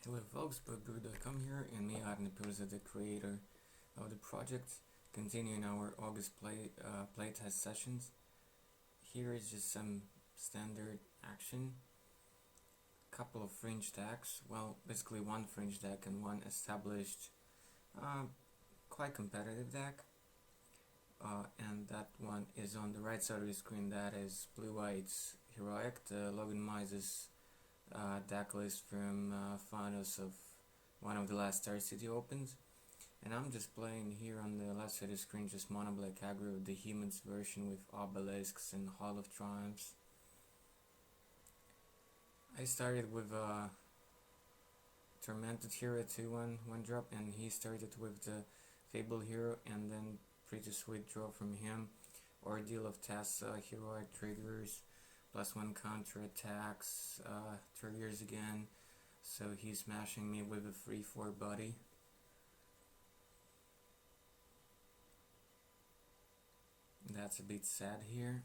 Hello folks, BookBrew.com here, and me, Arne Purza, the creator of the project, continuing our August playtest sessions. Here is just some standard action, couple of fringe decks, well, basically one fringe deck and one established, quite competitive deck, and that one is on the right side of the screen. That is Blue-White's Heroic, the Logan Mises deck list from finals of one of the last Star City Opens, and I'm just playing here on the left side of the screen just Monoblack Aggro, the Humans version with Obelisks and Hall of Triumphs. I started with Tormented Hero 2-1 drop, and he started with the Fable Hero, and then pretty sweet draw from him. Ordeal of Tessa, Heroic triggers, +1 counter attacks, triggers again, so he's smashing me with a 3-4 body. That's a bit sad here.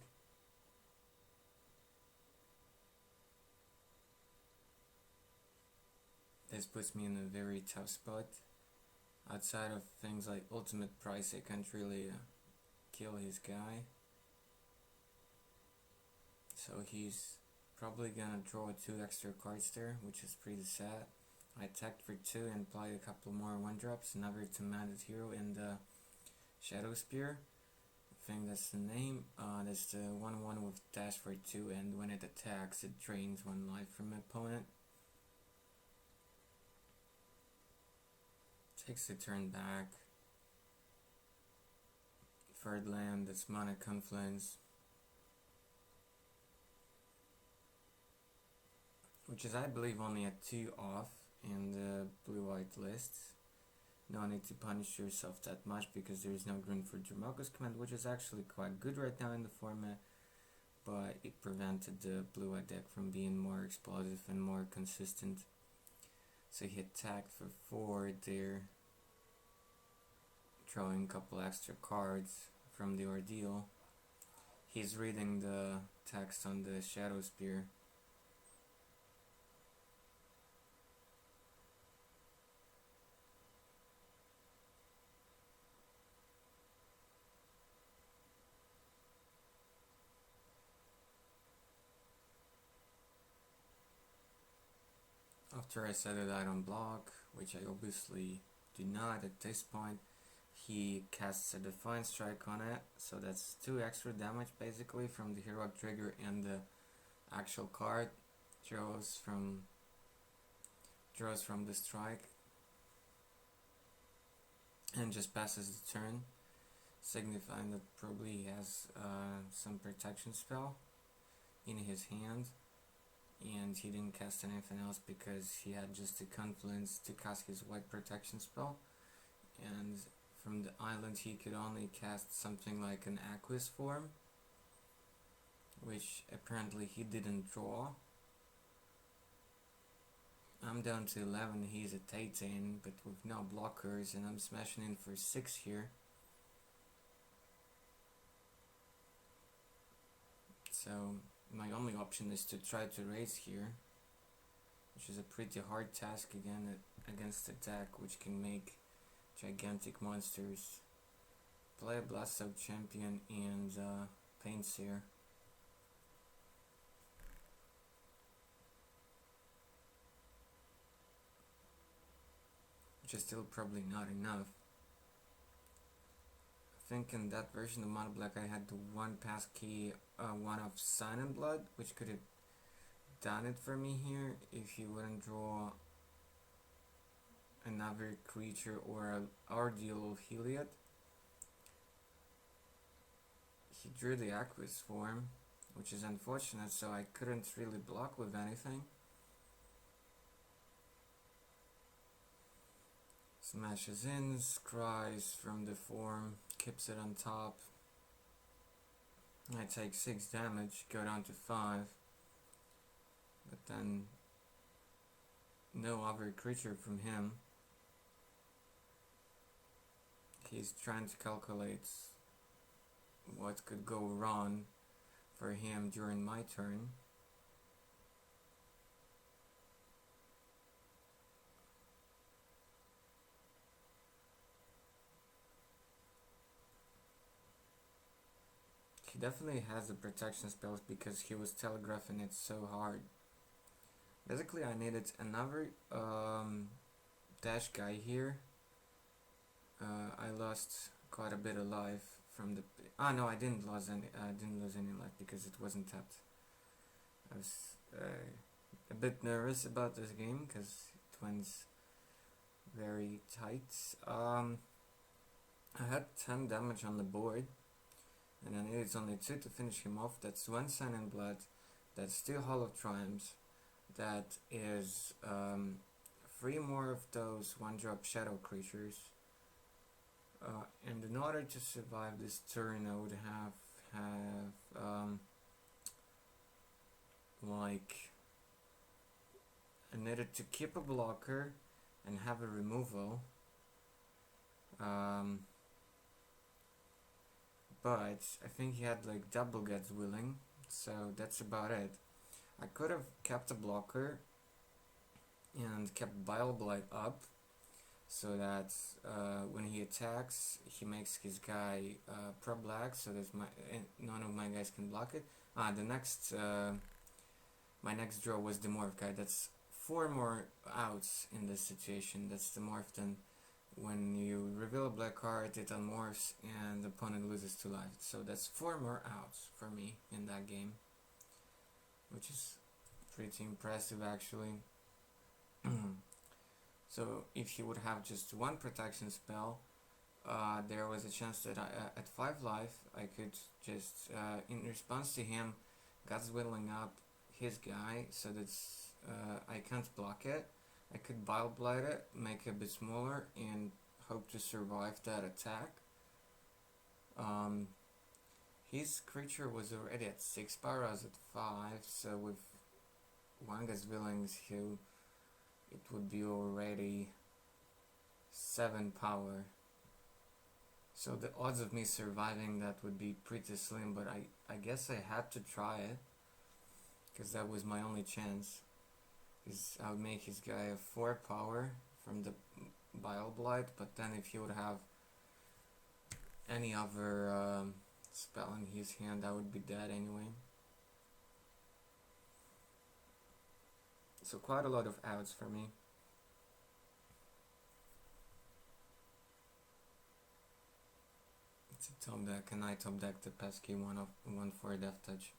This puts me in a very tough spot. Outside of things like ultimate price, I can't really kill his guy. So he's probably gonna draw 2 extra cards there, which is pretty sad. I attacked for 2 and applied a couple more 1-drops, another Tormented Hero and the Shadow Spear. I think that's the name. That's the 1-1 with dash for 2, and when it attacks it drains 1 life from my opponent. Takes a turn back. Third land, that's Mana Confluence, which is I believe only at 2 off in the blue-white list. No need to punish yourself that much because there is no green for Dramoka's Command, which is actually quite good right now in the format, but it prevented the blue-white deck from being more explosive and more consistent. So he attacked for 4 there, drawing a couple extra cards from the Ordeal. He's reading the text on the Shadow Spear. After I set it I don't block, which I obviously do not at this point, he casts a Defiant Strike on it, so that's 2 extra damage basically from the Heroic trigger and the actual card. Draws from the strike and just passes the turn, signifying that probably he has some protection spell in his hand, and he didn't cast anything else because he had just the Confluence to cast his white protection spell, and from the island he could only cast something like an Aqueous form, which apparently he didn't draw. I'm down to 11, he's at 18, but with no blockers, and I'm smashing in for 6 here. So my only option is to try to raise here, which is a pretty hard task again against a deck which can make gigantic monsters. Play a Blast Out Champion and Painseer. Which is still probably not enough. I think in that version of Monoblack I had the 1 passkey, 1 of Sign and Blood, which could have done it for me here if he wouldn't draw another creature or an Ordeal of Heliod. He drew the Aqueous form, which is unfortunate, so I couldn't really block with anything. Smashes in, scries from the form, keeps it on top. I take 6 damage, go down to 5, but then no other creature from him. He's trying to calculate what could go wrong for him during my turn. he definitely has the protection spells because he was telegraphing it so hard. Basically, I needed another dash guy here. I lost quite a bit of life from the. Ah no, I didn't lose any. I didn't lose any life because it wasn't tapped. I was a bit nervous about this game because it went very tight. I had 10 damage on the board, and I needed only 2 to finish him off. That's 1 Sign in Blood, that's 2 Hall of Triumphs, that is 3 more of those 1-drop shadow creatures. And in order to survive this turn, I would have like, I needed to keep a blocker and have a removal. But I think he had like double God's Willing, so that's about it. I could have kept a blocker and kept Bile Blight up, so that when he attacks, he makes his guy pro-black, so that none of my guys can block it. The next, my next draw was the Morph guy. That's 4 more outs in this situation. That's the Morph. Then when you reveal a black card, it unmorphs and the opponent loses 2 life. So that's 4 more outs for me in that game, which is pretty impressive actually. So if he would have just 1 protection spell, there was a chance that at 5 life I could just, in response to him, God's Willing up his guy so that I can't block it. I could Bile Blight it, make it a bit smaller, and hope to survive that attack. His creature was already at 6 power, I was at 5, so with Wanga's Willings, it would be already 7 power. So the odds of me surviving that would be pretty slim, but I guess I had to try it, because that was my only chance. I would make his guy a 4 power from the Bile Blight, but then if he would have any other spell in his hand, I would be dead anyway. So quite a lot of outs for me. It's a top deck, and I top deck the pesky 1 for Death Touch.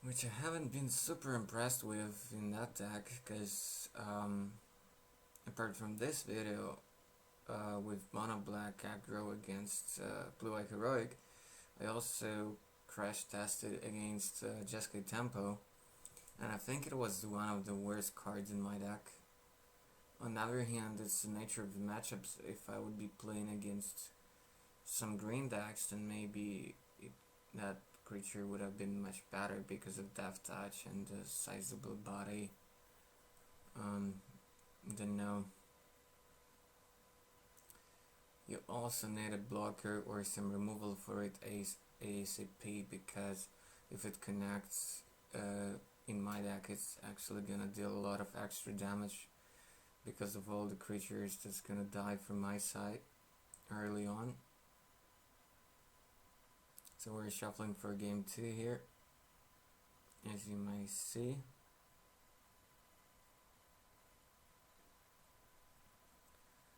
Which I haven't been super impressed with in that deck, because apart from this video with Monoblack Aggro against Blue Eye Heroic, I also crash tested against Jeskai Tempo, and I think it was one of the worst cards in my deck. On the other hand, it's the nature of the matchups. If I would be playing against some green decks, then maybe that creature would have been much better because of Death Touch and the sizable body. Then no. You also need a blocker or some removal for it ASAP, because if it connects in my deck, it's actually gonna deal a lot of extra damage because of all the creatures that's gonna die from my side early on. So we're shuffling for game 2 here, as you may see.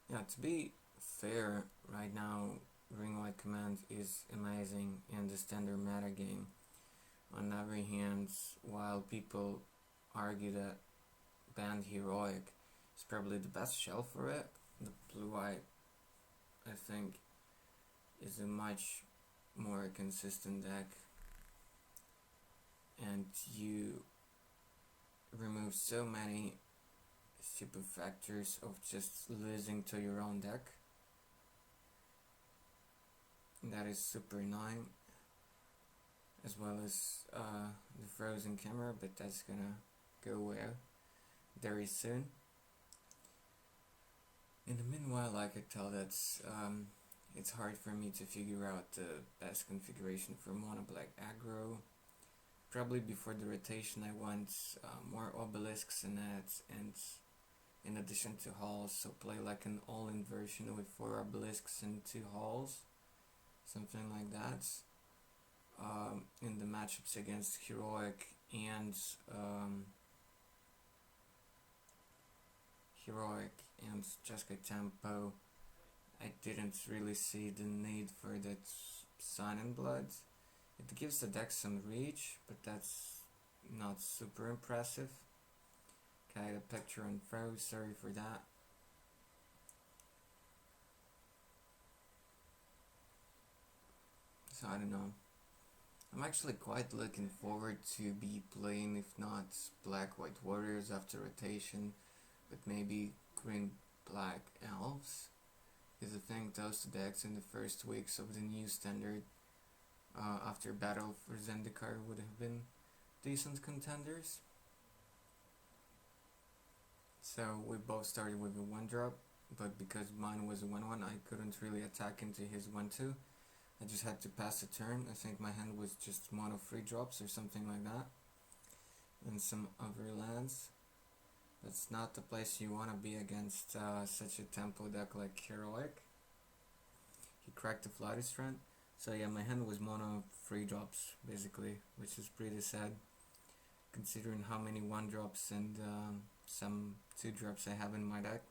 Yeah, to be fair, right now Ring White Command is amazing in the standard meta game. On the other hand, while people argue that Banned Heroic is probably the best shell for it, the Blue Eye, I think, is a much more consistent deck, and you remove so many stupid factors of just losing to your own deck. That is super annoying, as well as the frozen camera, but that's gonna go away very soon. In the meanwhile, I could tell that it's hard for me to figure out the best configuration for Monoblack Aggro. Probably before the rotation I want more obelisks in that, and in addition to halls, so play like an all-in version with 4 obelisks and 2 halls, something like that. In the matchups against Heroic and Jeskai Tempo, I didn't really see the need for that Sun and Blood. It gives the deck some reach, but that's not super impressive. Okay, the picture unfroze, sorry for that. So I don't know. I'm actually quite looking forward to be playing, if not Black-White Warriors after rotation, but maybe Green-Black Elves. Because I think those two decks in the first weeks of the new standard after Battle for Zendikar would have been decent contenders. So we both started with a 1-drop, but because mine was a 1-1, I couldn't really attack into his 1-2. I just had to pass a turn. I think my hand was just mono 3-drops or something like that, and some other lands. That's not the place you want to be against such a tempo deck like Heroic. He cracked the Flighty Strand. So yeah, my hand was mono 3-drops basically, which is pretty sad considering how many 1-drops and some 2-drops I have in my deck.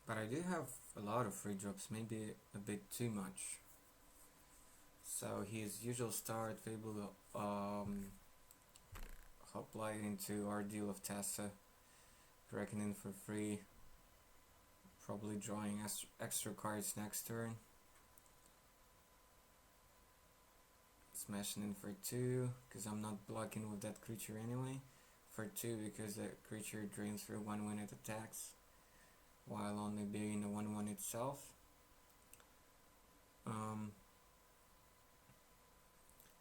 But I do have a lot of 3-drops, maybe a bit too much. So his usual start, Fable Hoplite into Ordeal of Tessa, Reckoning for free, probably drawing extra cards next turn. Smashing in for 2, because I'm not blocking with that creature anyway. For 2, because the creature drains for 1 when it attacks, while only being a 1-1 itself.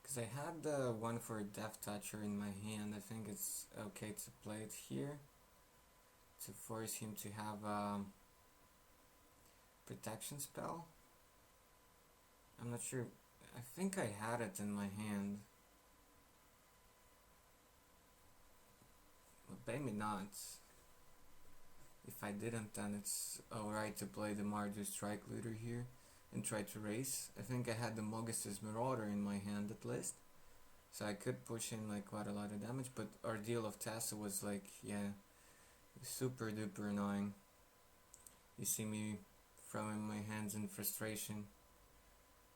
Because I had the one for Death Toucher in my hand, I think it's okay to play it here to force him to have a protection spell. I'm not sure. I think I had it in my hand, but maybe not. If I didn't, then it's alright to play the Mardu Strike Looter here and try to race. I think I had the Mogus' Marauder in my hand at least, so I could push in like quite a lot of damage, but Ordeal of Tessa was like, yeah, super duper annoying. You see me throwing my hands in frustration.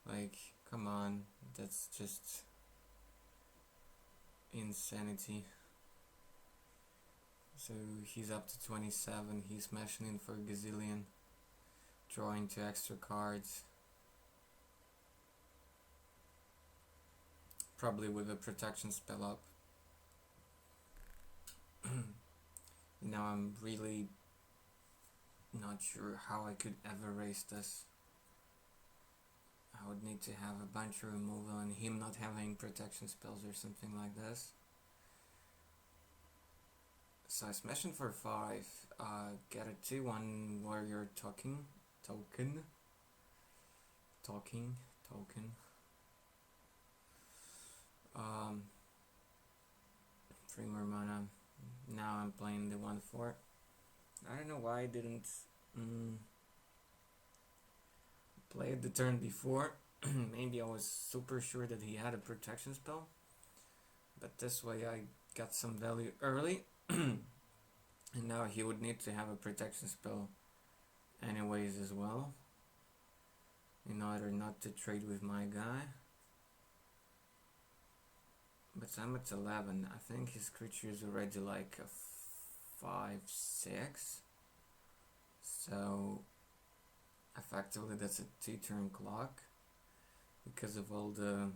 Like, come on, that's just insanity. So he's up to 27, he's smashing in for a gazillion, drawing 2 extra cards. Probably with a protection spell up. Now I'm really not sure how I could ever raise this. I would need to have a bunch of removal and him not having protection spells or something like this. So I smash in for 5, get a 2-1 warrior token. 3 more mana. Now I'm playing the 1-4. I don't know why I didn't play it the turn before. Maybe I was super sure that he had a protection spell, but this way I got some value early. And now he would need to have a protection spell anyways as well, in order not to trade with my guy. But I'm at 11. I think his creature is already like a 5-6, so effectively that's a 2-turn clock because of all the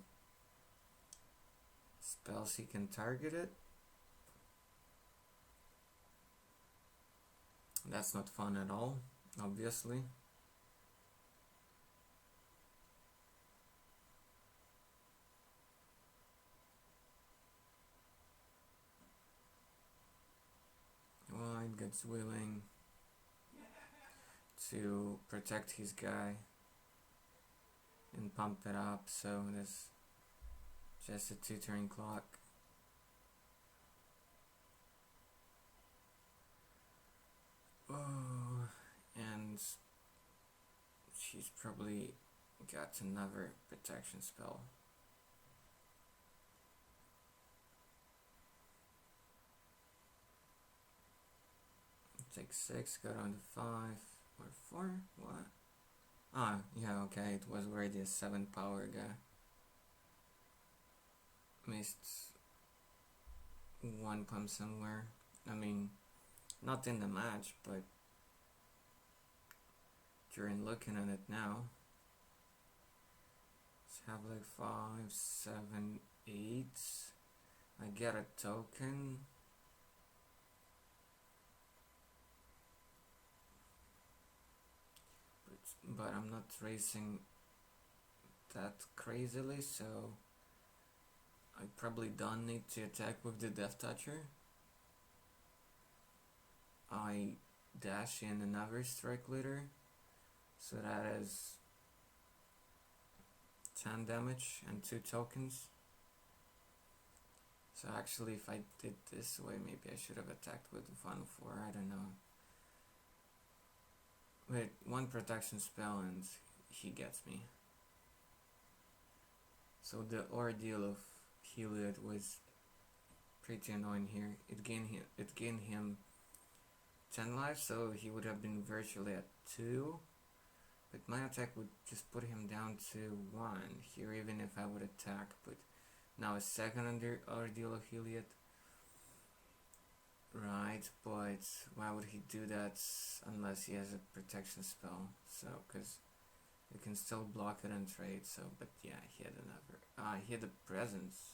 spells he can target it. That's not fun at all, obviously. Well, it gets willing to protect his guy and pump it up, so there's just a 2-turn clock. He's probably got another protection spell. Take 6, got on the 5 or 4. What? Ah, yeah, okay, it was already a 7 power guy. Missed one pump somewhere. I mean, not in the match, but during looking at it now. Let's have like 5, 7, 8. I get a token. But I'm not racing that crazily, so I probably don't need to attack with the Death Toucher. I dash in another Strike Leader, so that is 10 damage and 2 tokens. So actually, if I did this way, maybe I should have attacked with 1/4, I don't know. Wait, 1 protection spell and he gets me. So the ordeal of Heliod was pretty annoying here. It gained him 10 lives, so he would have been virtually at 2. But my attack would just put him down to 1 here, even if I would attack. But now a second ordeal of Heliod. Right, but why would he do that unless he has a protection spell? So, because you can still block it and trade, so, but yeah, he had another, he had a presence.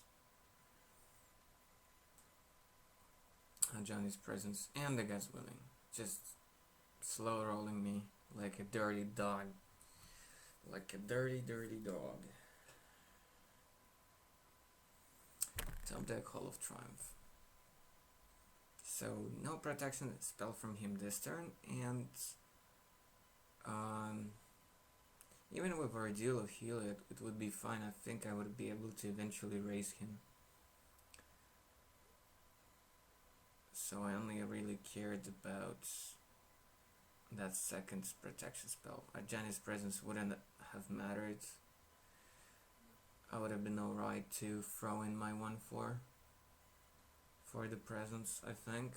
Johnny's presence, and the guy's willing. Just slow rolling me like a dirty dog. Like a dirty, dirty dog. Top deck Hall of Triumph. So no protection spell from him this turn, and even with Ordeal of Heliod, it would be fine. I think I would be able to eventually raise him. So I only really cared about that second protection spell. Janie's presence wouldn't have mattered. I would have been alright to throw in my 1/4 for the presence, I think.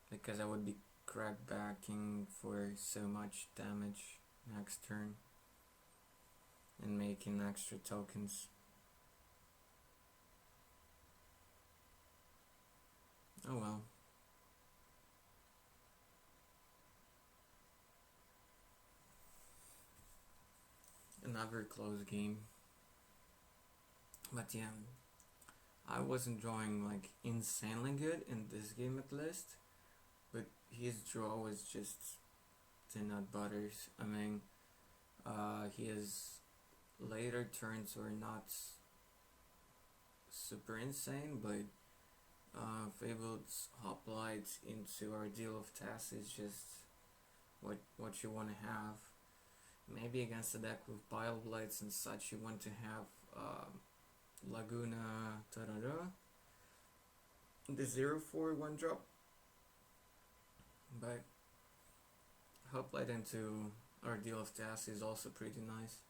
Because I would be crackbacking for so much damage next turn and making extra tokens. Oh well. Another close game. But yeah, I was enjoying like insanely good in this game at least. But his draw was just peanut butters. I mean, his later turns were not super insane, but Fabled's Hoplite into Ordeal of Task is just what you want to have. Maybe against a deck with Bile Blights and such, you want to have Laguna Tarara, the 0/4 1-drop. But Hoplite into Ordeal of Task is also pretty nice,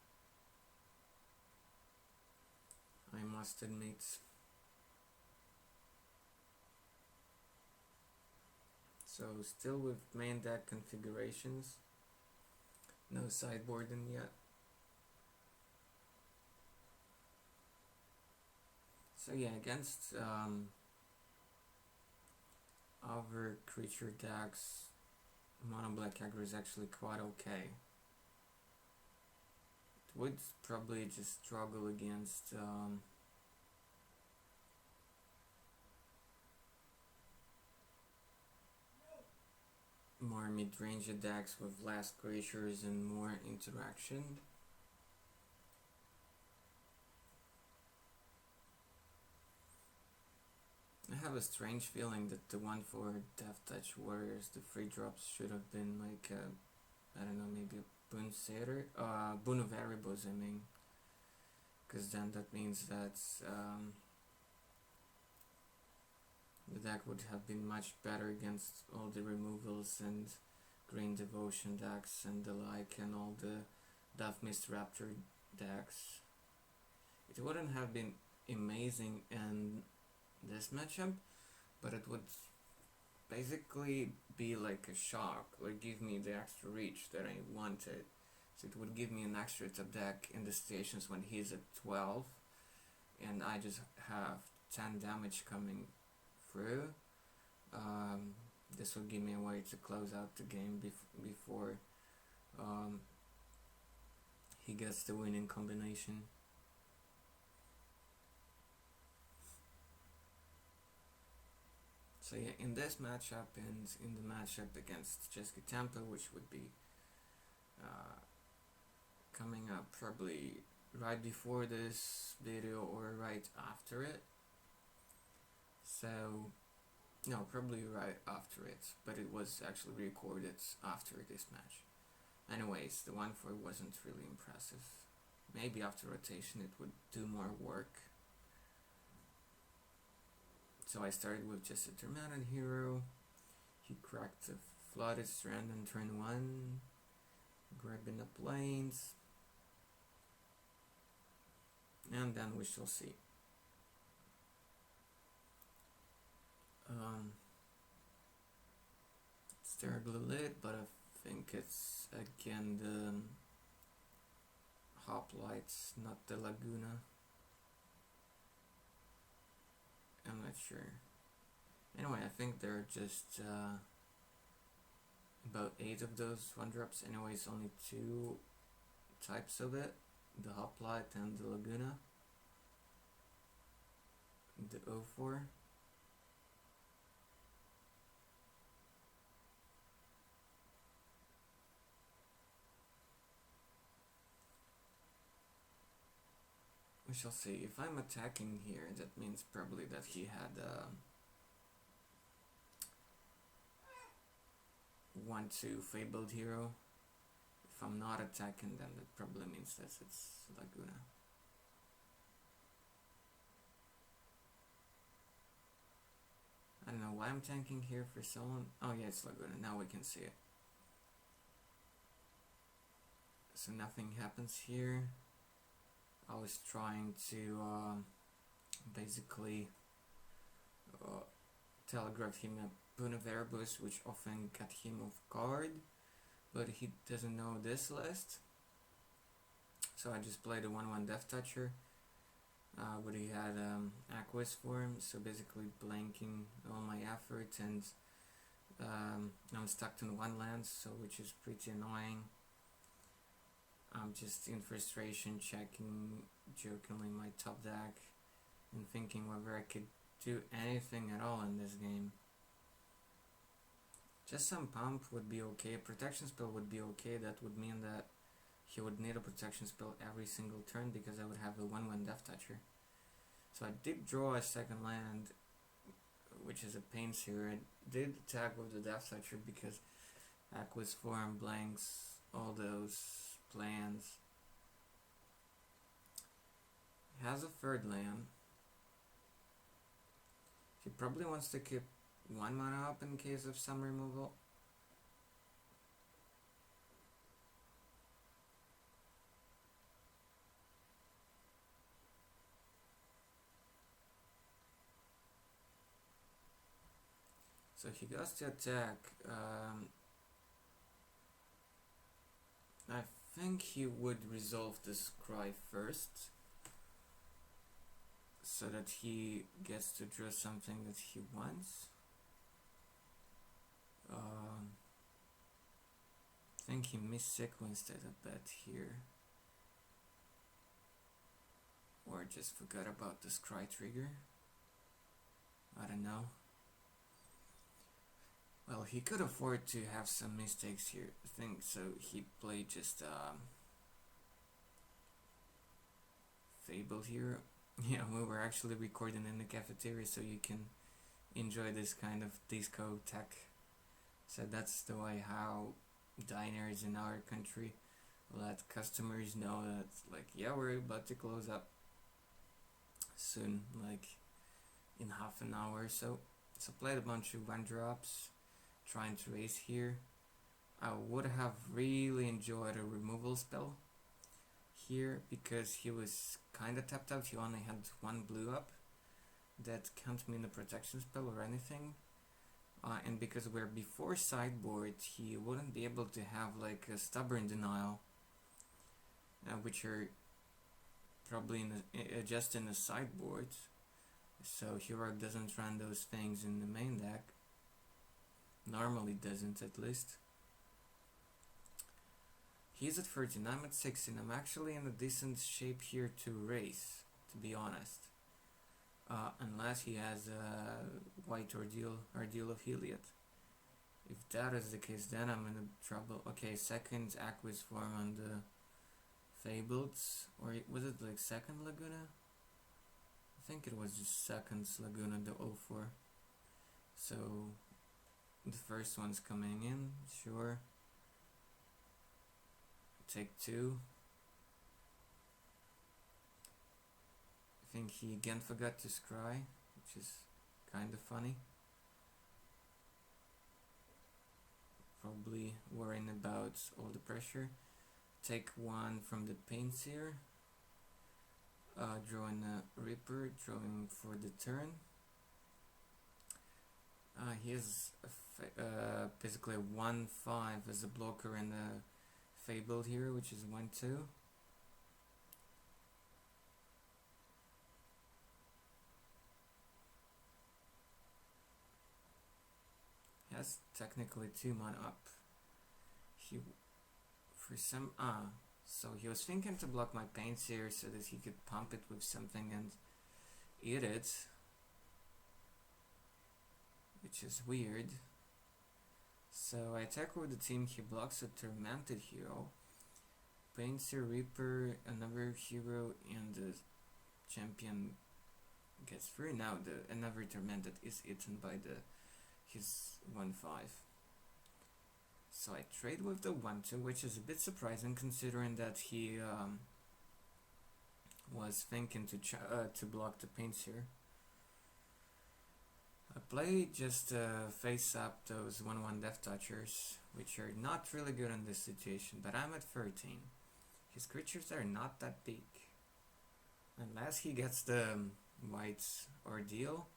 I must admit. So still with main deck configurations, no sideboarding yet. So yeah, against other creature decks, Monoblack Aggro is actually quite okay. It would probably just struggle against more mid-range decks with less creatures and more interaction. I have a strange feeling that the one for Death Touch Warriors, the 3-drops, should have been like a, I don't know, maybe a Boon Satyr? Boon of Erebus, I mean. Because then that means that the deck would have been much better against all the removals and Green Devotion decks and the like, and all the Death Mist Raptor decks. It wouldn't have been amazing in this matchup, but it would basically be like a shock, like give me the extra reach that I wanted. So it would give me an extra top deck in the stations when he's at 12, and I just have 10 damage coming through. This would give me a way to close out the game before he gets the winning combination. So yeah, in this matchup and in the matchup against Jessica Tampa, which would be coming up probably right before this video or right after it. So, no, probably right after it, but it was actually recorded after this match. Anyways, the 1-4 wasn't really impressive. Maybe after rotation it would do more work. So I started with just a Terminated hero. He cracked a Flooded Strand on turn 1, grabbing up lanes, and then we shall see. It's terribly lit, but I think it's again the hoplites, not the Laguna. I'm not sure. Anyway, I think there are just about 8 of those 1-drops. Anyways, only 2 types of it, the hoplite and the Laguna. The 04. We shall see. If I'm attacking here, that means probably that he had 1-2 Fabled Hero. If I'm not attacking, then that probably means that it's Laguna. I don't know why I'm tanking here for so long. Oh yeah, it's Laguna. Now we can see it. So nothing happens here. I was trying to basically telegraph him a Boon of Erebus, which often got him off guard, but he doesn't know this list. So I just played a 1-1 Death Toucher, but he had Aquas for him, so basically blanking all my effort, and I'm stuck in 1 land, so which is pretty annoying. I'm just in frustration checking jokingly my top deck and thinking whether I could do anything at all in this game. Just some pump would be okay, a protection spell would be okay. That would mean that he would need a protection spell every single turn because I would have a 1-1 Death Toucher. So I did draw a second land, which is a pain here. I did attack with the Death Toucher because Aqua's form blanks all those plans. He has a 3rd land. He probably wants to keep 1 mana up in case of some removal. So he goes to attack. I think he would resolve this cry first, so that he gets to draw something that he wants. I think he missequenced it a bit here, or just forgot about the scry trigger. I don't know. Well, he could afford to have some mistakes here, I think, so he played just Fable here. Yeah, we were actually recording in the cafeteria, so you can enjoy this kind of disco tech. So that's the way how diners in our country let customers know that, like, yeah, we're about to close up soon, like in half an hour or so. So played a bunch of 1-drops, trying to race here. I would have really enjoyed a removal spell here because he was kinda tapped out. He only had one blue up. That can't mean a protection spell or anything. And because we're before sideboard, he wouldn't be able to have like a stubborn denial, which are probably just in the sideboard. So hero doesn't run those things in the main deck. Normally doesn't, at least. He's at 13, I'm at 16. I'm actually in a decent shape here to race, to be honest. Unless he has a white Ordeal of Heliod. If that is the case, then I'm in trouble. Okay, second Aqueous form on the Fabled, or was it like second Laguna? I think it was just second Laguna, the 04. So the first one's coming in, sure. Take 2. I think he again forgot to scry, which is kind of funny. Probably worrying about all the pressure. Take 1 from the Painseer. Drawing a Reaper, drawing for the turn. He has basically 1/5 as a blocker and a Fabled here, which is 1/2. Has technically 2 mana up. He, for some, so he was thinking to block my Painseer so that he could pump it with something and eat it, which is weird. So I attack with the team. He blocks a Tormented hero, Painseer, Reaper, another hero, and the champion gets through. Now another Tormented is eaten by his 1/5. So I trade with the 1/2, which is a bit surprising considering that he was thinking to block the Painseer. I play just face up those 1/1 Death Touchers, which are not really good in this situation, but I'm at 13. His creatures are not that big. Unless he gets the white Ordeal,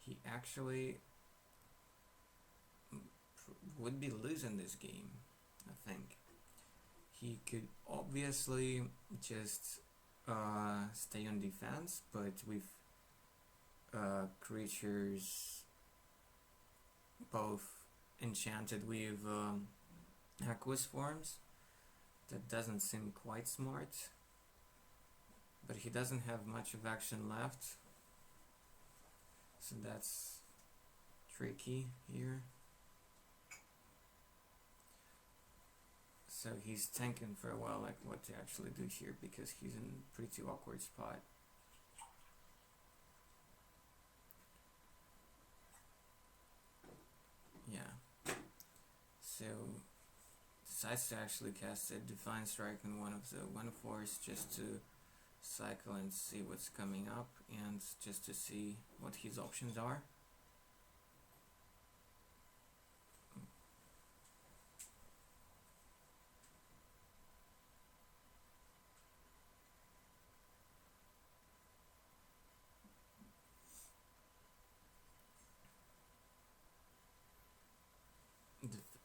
he actually would be losing this game, I think. He could obviously just stay on defense, but with creatures both enchanted with Aqueous forms, that doesn't seem quite smart. But he doesn't have much of action left, so that's tricky here. So he's thinking for a while like what to actually do here, because he's in a pretty awkward spot. Yeah. So decides to actually cast a Divine Strike on one of the 1/4s just to cycle and see what's coming up, and just to see what his options are.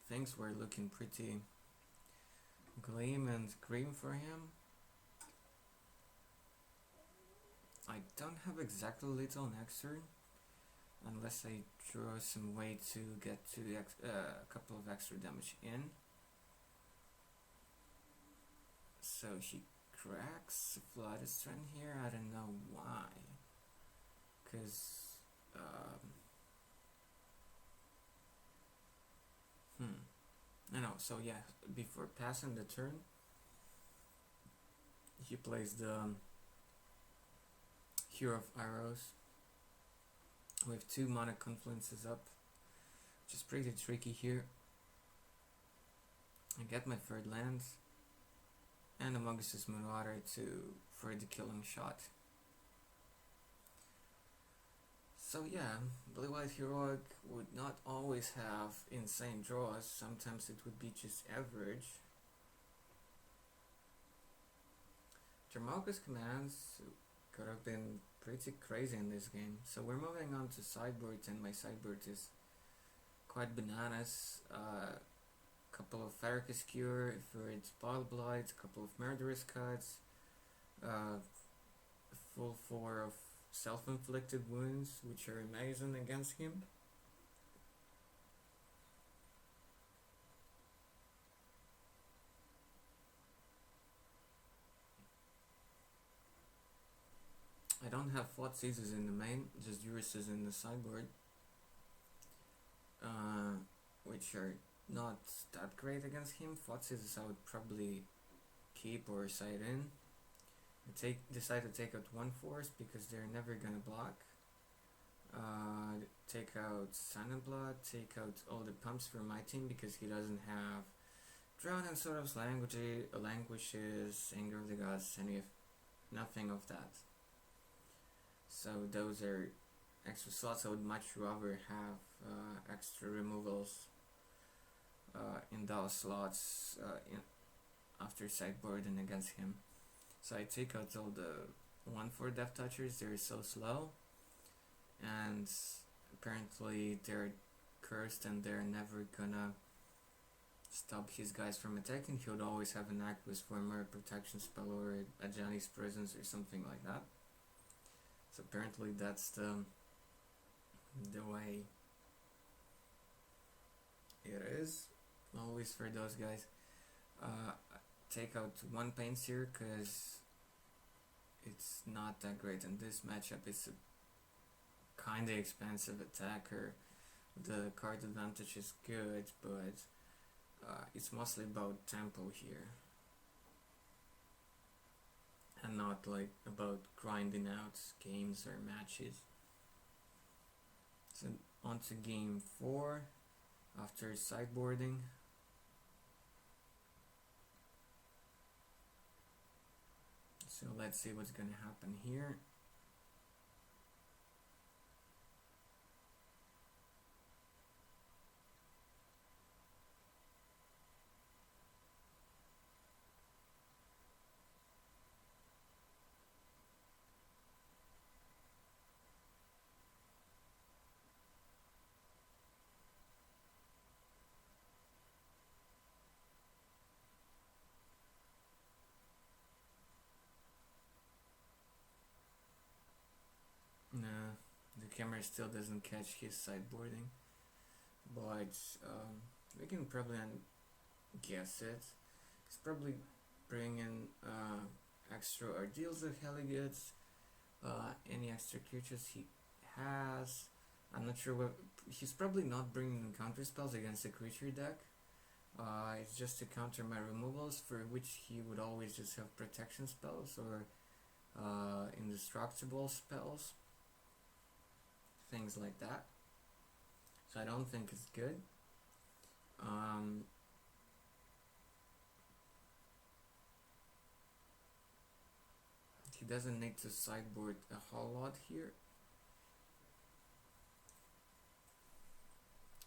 Things were looking pretty gleam and green for him. I don't have exactly Lethal next turn, unless I draw some way to get to a couple of extra damage in. So he cracks Flooded Strand here. I don't know why, because I know. So yeah, before passing the turn, he plays the Hero of Arrows with 2 mana Confluences up, which is pretty tricky here. I get my 3rd land and Amogus' Marauder for the killing shot. So yeah, Blue-White Heroic would not always have insane draws, sometimes it would be just average. Jamalka's commands could have been pretty crazy in this game. So we're moving on to sideboards, and my sideboard is quite bananas. Couple of Farrakis Cure for its Bile Blight, couple of Murderous Cuts, full 4 of Self-Inflicted Wounds, which are amazing against him. I don't have Thoughtseizes in the main, just Duruses in the sideboard, which are not that great against him. Thoughtseizes I would probably keep or side in. I decide to take out 1 force because they're never gonna block. Take out Sun and Blood, take out all the pumps for my team because he doesn't have Drown and Sort of Languishes, Anger of the Gods, nothing of that. So those are extra slots. I would much rather have extra removals in those slots after sideboarding against him. So I take out all the 1/4 Death Touchers, they're so slow, and apparently they're cursed and they're never gonna stop his guys from attacking. He would always have an Aqueous Former protection spell or a Johnny's Presence or something like that. So apparently that's the way it is, always for those guys. Take out 1 Pain Seer because it's not that great in this matchup. It's a kinda expensive attacker. The card advantage is good, but it's mostly about tempo here, and not like about grinding out games or matches. So on to game 4 after sideboarding. So let's see what's gonna happen here. No, the camera still doesn't catch his sideboarding, but we can probably guess it. He's probably bringing extra Ordeals of Heligods, any extra creatures he has. I'm not sure what. He's probably not bringing counter spells against the creature deck. It's just to counter my removals, for which he would always just have protection spells or indestructible spells, things like that. So I don't think it's good. He doesn't need to sideboard a whole lot here.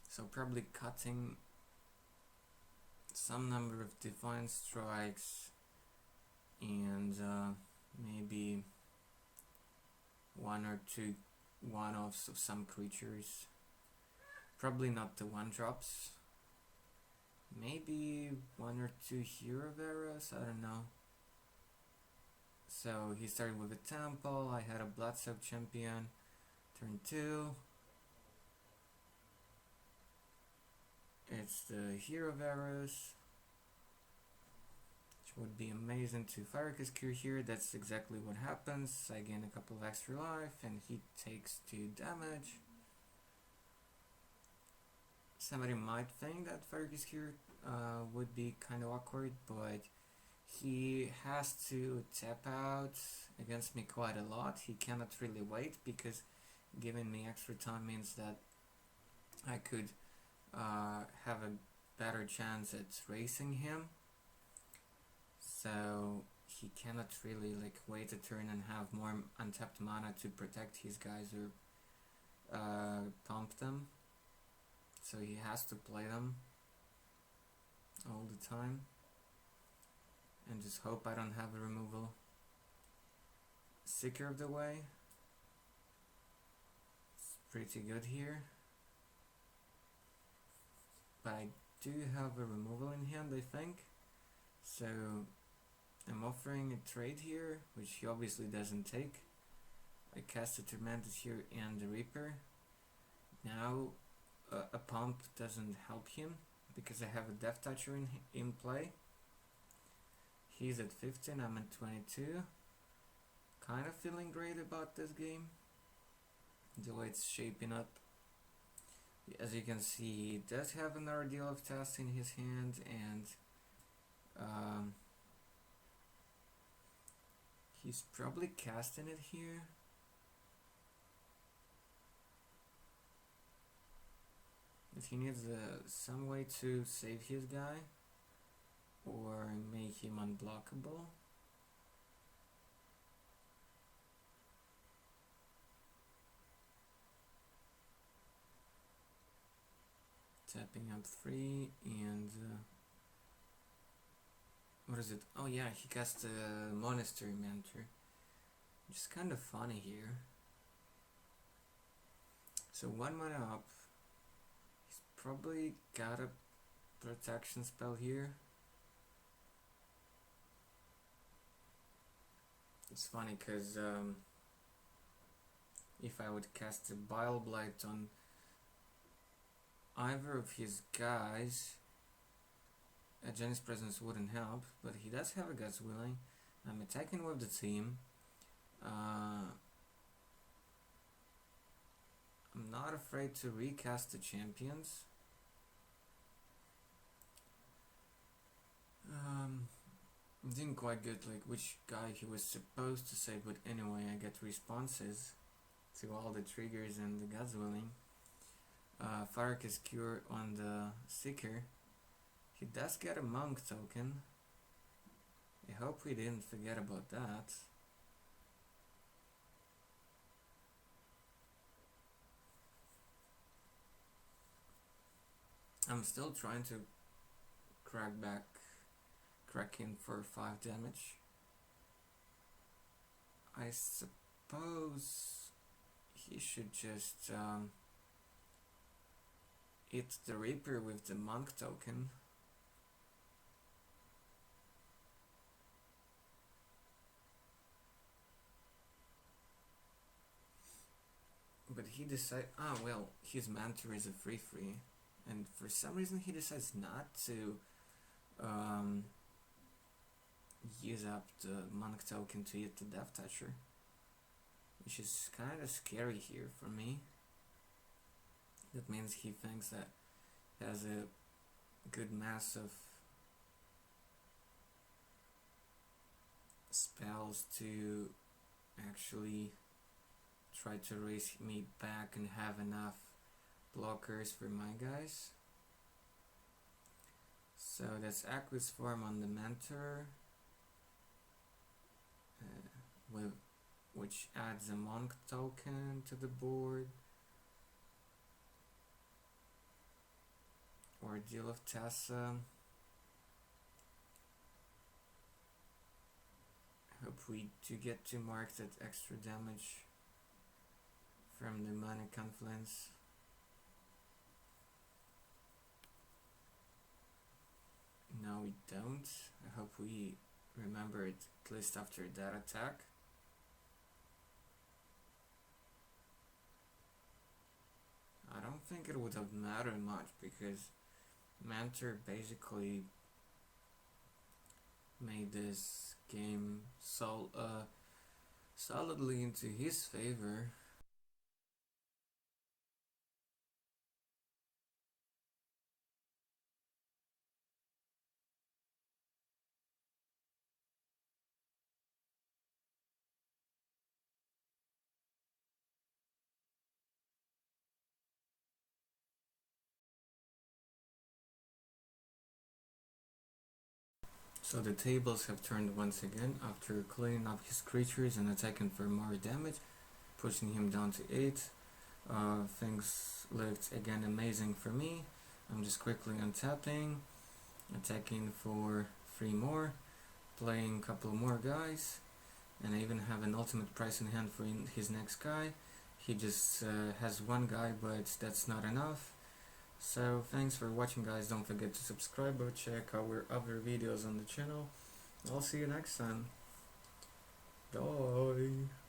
So probably cutting some number of Divine Strikes and maybe 1 or 2 one-offs of some creatures. Probably not the 1-drops. Maybe 1 or 2 Hero Veras, I don't know. So he started with a Temple, I had a Bloodsoaked Champion, turn 2. It's the Hero Veras, which would be amazing to Farrakis Cure here. That's exactly what happens. I gain a couple of extra life and he takes 2 damage. Somebody might think that Farrakis Cure would be kind of awkward, but he has to tap out against me quite a lot. He cannot really wait because giving me extra time means that I could have a better chance at racing him. So he cannot really like wait a turn and have more untapped mana to protect his guys or pump them, so he has to play them all the time and just hope I don't have a removal Seeker of the way. It's pretty good here, but I do have a removal in hand, I think, so I'm offering a trade here, which he obviously doesn't take. I cast a Tormented here and the Reaper. Now a pump doesn't help him because I have a Death Toucher in play. He's at 15, I'm at 22. Kind of feeling great about this game, the way it's shaping up. As you can see, he does have another Deal of Test in his hand, and he's probably casting it here. If he needs some way to save his guy or make him unblockable. Tapping up 3 and what is it? Oh yeah, he cast a Monastery Mentor, which is kind of funny here. So 1 mana up. He's probably got a protection spell here. It's funny because if I would cast a Bile Blight on either of his guys, a Jenny's Presence wouldn't help, but he does have a God's Willing. I'm attacking with the team. I'm not afraid to recast the champions. Didn't quite get like which guy he was supposed to save, but anyway, I get responses to all the triggers and the God's Willing. Farrak's Cure on the Seeker. He does get a Monk token. I hope we didn't forget about that. I'm still trying to crack in for 5 damage. I suppose he should just hit the Reaper with the Monk token. But he decides, well, his Mentor is a 3/3, and for some reason he decides not to use up the Monk token to hit the Death Toucher, which is kind of scary here for me. That means he thinks that he has a good mass of spells to actually try to raise me back and have enough blockers for my guys. So that's Aqua's Form on the Mentor, which adds a Monk token to the board, or Deal of Tessa. Hope we do get to mark that extra damage from the Mana Confluence. No, we don't. I hope we remember it at least after that attack. I don't think it would have mattered much because Mentor basically made this game solidly into his favor. So the tables have turned once again after cleaning up his creatures and attacking for more damage, pushing him down to 8. Things looked again amazing for me. I'm just quickly untapping, attacking for 3 more, playing a couple more guys, and I even have an ultimate price in hand for his next guy. He just has 1 guy, but that's not enough. So thanks for watching, guys. Don't forget to subscribe or check our other videos on the channel. I'll see you next time. Bye.